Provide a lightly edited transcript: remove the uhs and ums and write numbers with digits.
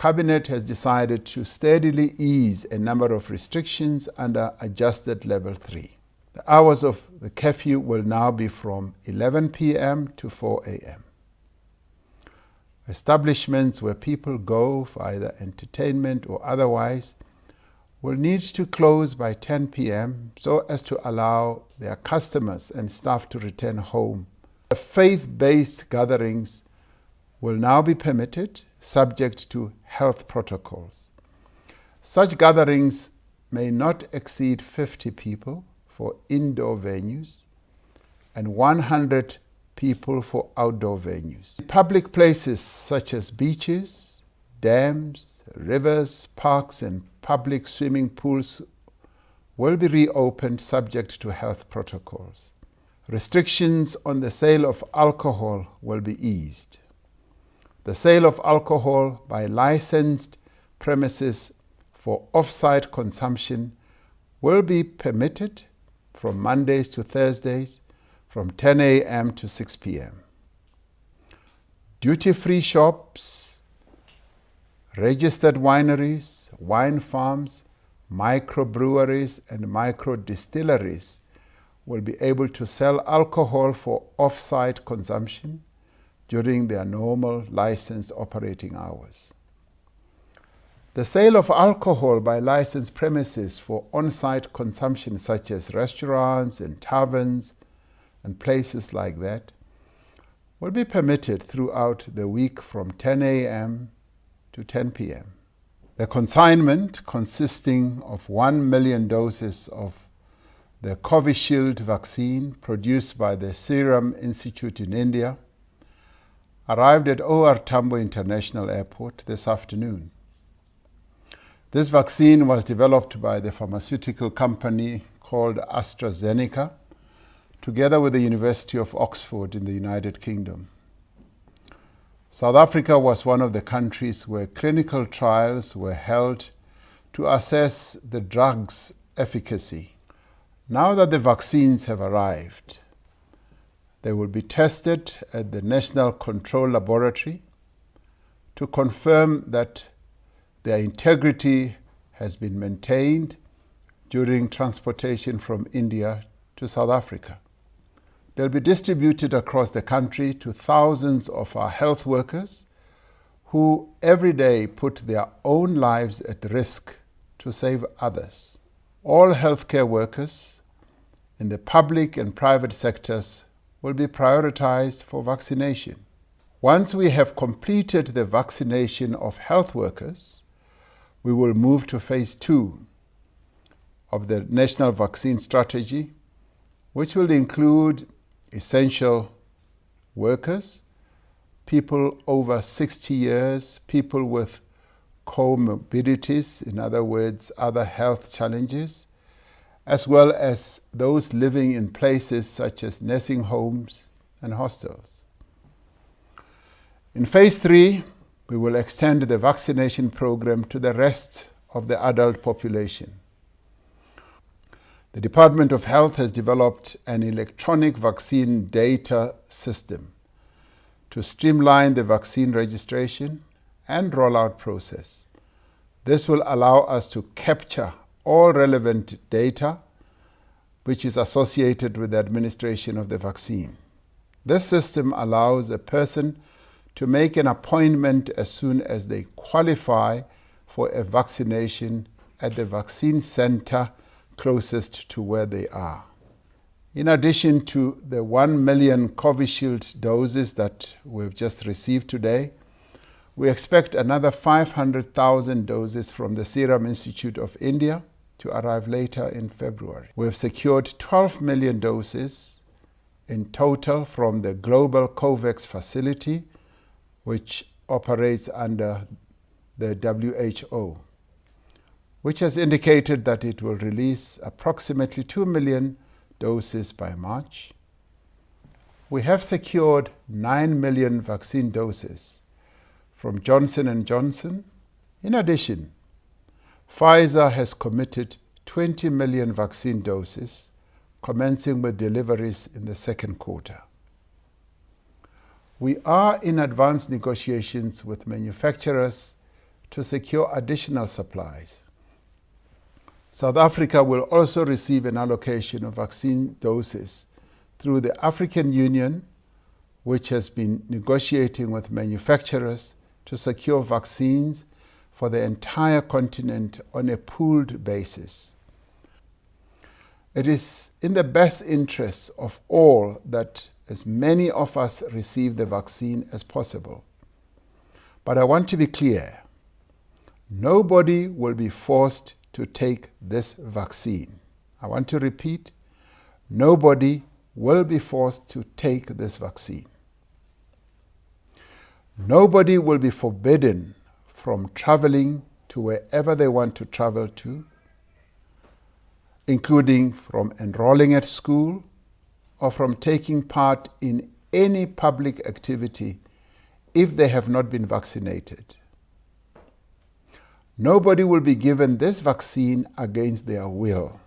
Cabinet has decided to steadily ease a number of restrictions under adjusted level 3. The hours of the curfew will now be from 11 p.m. to 4 a.m. Establishments where people go for either entertainment or otherwise will need to close by 10 p.m. so as to allow their customers and staff to return home. The faith-based gatherings will now be permitted, subject to health protocols. Such gatherings may not exceed 50 people for indoor venues and 100 people for outdoor venues. Public places such as beaches, dams, rivers, parks, and public swimming pools will be reopened subject to health protocols. Restrictions on the sale of alcohol will be eased. The sale of alcohol by licensed premises for off-site consumption will be permitted from Mondays to Thursdays from 10 a.m. to 6 p.m. Duty-free shops, registered wineries, wine farms, microbreweries, and microdistilleries will be able to sell alcohol for off-site consumption during their normal licensed operating hours. The sale of alcohol by licensed premises for on-site consumption, such as restaurants and taverns and places like that, will be permitted throughout the week from 10 a.m. to 10 p.m. The consignment, consisting of 1 million doses of the Covishield vaccine produced by the Serum Institute in India, arrived at OR Tambo International Airport this afternoon. This vaccine was developed by the pharmaceutical company called AstraZeneca, together with the University of Oxford in the United Kingdom. South Africa was one of the countries where clinical trials were held to assess the drug's efficacy. Now that the vaccines have arrived, they will be tested at the National Control Laboratory to confirm that their integrity has been maintained during transportation from India to South Africa. They'll be distributed across the country to thousands of our health workers who every day put their own lives at risk to save others. All healthcare workers in the public and private sectors will be prioritized for vaccination. Once we have completed the vaccination of health workers, we will move to phase 2 of the National Vaccine Strategy, which will include essential workers, people over 60 years, people with comorbidities, in other words, other health challenges, as well as those living in places such as nursing homes and hostels. In phase 3, we will extend the vaccination program to the rest of the adult population. The Department of Health has developed an electronic vaccine data system to streamline the vaccine registration and rollout process. This will allow us to capture all relevant data which is associated with the administration of the vaccine. This system allows a person to make an appointment as soon as they qualify for a vaccination at the vaccine center closest to where they are. In addition to the 1 million Covishield doses that we've just received today, we expect another 500,000 doses from the Serum Institute of India to arrive later in February. We have secured 12 million doses in total from the Global COVAX facility, which operates under the WHO, which has indicated that it will release approximately 2 million doses by March. We have secured 9 million vaccine doses from Johnson & Johnson. In addition, Pfizer has committed 20 million vaccine doses, commencing with deliveries in the second quarter. We are in advanced negotiations with manufacturers to secure additional supplies. South Africa will also receive an allocation of vaccine doses through the African Union, which has been negotiating with manufacturers to secure vaccines for the entire continent on a pooled basis. It is in the best interests of all that as many of us receive the vaccine as possible. But I want to be clear, nobody will be forced to take this vaccine. I want to repeat, nobody will be forced to take this vaccine. Nobody will be forbidden from traveling to wherever they want to travel to, including from enrolling at school or from taking part in any public activity if they have not been vaccinated. Nobody will be given this vaccine against their will.